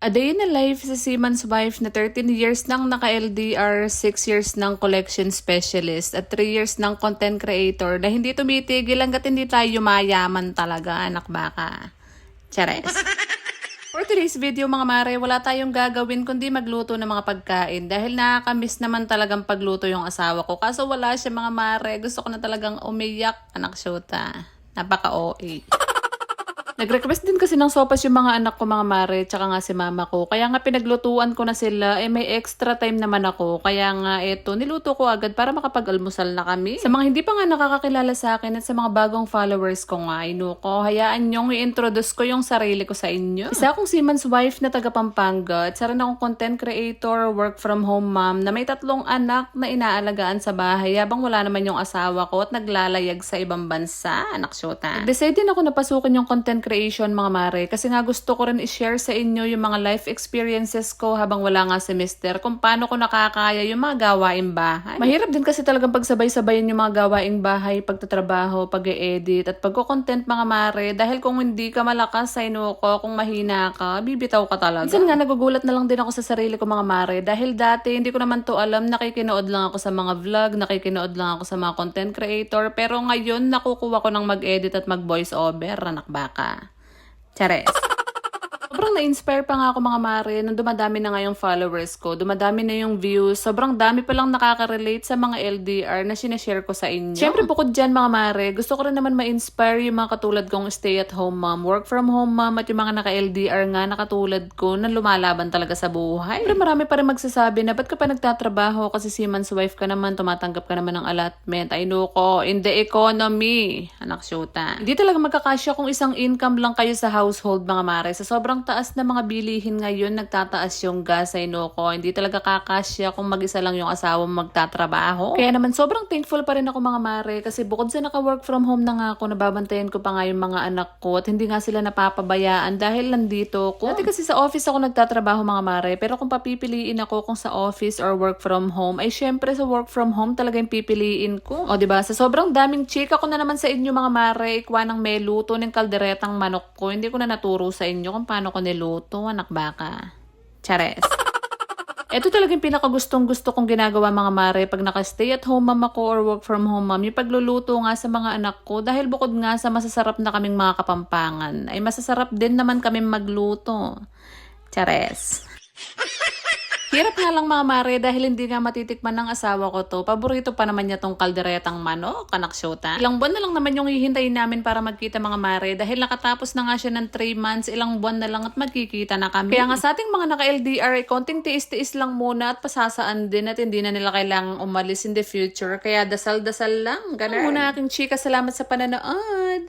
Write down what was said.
A day in the life sa seaman's wife na 13 years nang naka-LDR, 6 years ng collection specialist, at 3 years ng content creator na hindi tumitigil hanggat hindi tayo mayaman talaga, anak baka. Chares. For today's video mga mare, wala tayong gagawin kundi magluto ng mga pagkain dahil nakakamiss naman talagang pagluto yung asawa ko. Kaso wala siya mga mare, gusto ko na talagang umiyak, anak syota. Napaka-OA. Nag-request din kasi ng sopas yung mga anak ko mga mare, tsaka nga si mama ko. Kaya nga pinaglutuan ko na sila, may extra time naman ako. Kaya nga niluto ko agad para makapag-almusal na kami. Sa mga hindi pa nga nakakakilala sa akin at sa mga bagong followers ko nga, inuko, hayaan nyong i-introduce ko yung sarili ko sa inyo. Isa akong seaman's wife na taga Pampanga at isa rin akong content creator, work from home mom na may 3 anak na inaalagaan sa bahay habang wala naman yung asawa ko at naglalayag sa ibang bansa, anak syota. Decide din ako na pasukin yung content creation mga mare kasi nga gusto ko rin i-share sa inyo yung mga life experiences ko habang wala nga si mister kung paano ko nakakaya yung mga gawaing bahay. Mahirap din kasi talagang pagsabay-sabayin yung mga gawaing bahay, pagtatrabaho, pag-e-edit at pagko-content mga mare dahil kung hindi ka malakas sa inuko, kung mahina ka, bibitaw ka talaga. Minsan nga nagugulat na lang din ako sa sarili ko mga mare dahil dati hindi ko naman to alam, nakikinood lang ako sa mga vlog, nakikinood lang ako sa mga content creator, pero ngayon nakukuha ko ng mag-edit at mag-voice over, anak baka. Chares. Sobrang na-inspire pa nga ako mga mare nung dumadami na nga yung followers ko, dumadami na yung views, sobrang dami pa lang nakaka-relate sa mga LDR na sinashare ko sa inyo. Siyempre bukod dyan mga mare, gusto ko rin naman ma-inspire yung mga katulad kong stay-at-home mom, work from home mom at yung mga naka-LDR nga na katulad ko na lumalaban talaga sa buhay. Pero marami pa rin magsasabi na ba't ka pa nagtatrabaho kasi seaman's wife ka naman, tumatanggap ka naman ng allotment. Ay nuko, in the economy, anak syota. Hindi talaga magkakasya kung isang income lang kayo sa household mga mare. Sa sobrang taas na mga bilihin ngayon, nagtataas yung gas ay nuko. Hindi talaga kakasya kung mag-isa lang yung asawa mo magtatrabaho. Kaya naman sobrang thankful pa rin ako mga mare kasi bukod sa naka-work from home na nga ako, nababantayan ko pa nga yung mga anak ko at hindi nga sila napapabayaan dahil nandito ko. Dati kasi sa office ako nagtatrabaho mga mare, pero kung papipiliin ako kung sa office or work from home, ay syempre sa work from home talaga yung pipiliin ko. O diba, sa sobrang daming chika ko na naman sa inyo mga mare, ikwa ng may luto ng kalderetang manok ko, hindi ko na naturo sa inyo kung paano ko niluto, anak baka. Chares. Ito talagang pinakagustong gusto kong ginagawa mga mare pag naka-stay at home mom ako or work from home mom, yung pagluluto nga sa mga anak ko dahil bukod nga sa masasarap na kaming mga kapampangan, ay masasarap din naman kaming magluto. Chares. Hirap nga lang mga mare dahil hindi nga matitikman ng asawa ko to. Paborito pa naman niya tong kalderetang manok, anak syota. Ilang buwan na lang naman yung hihintayin namin para magkita mga mare dahil nakatapos na nga siya ng 3 months, ilang buwan na lang at magkikita na kami. Kaya nga sa ating mga naka-LDR, konting tiis-tiis lang muna at pasasaan din at hindi na nila kailangang umalis in the future. Kaya dasal-dasal lang, ganun. Muna aking chika, salamat sa pananood.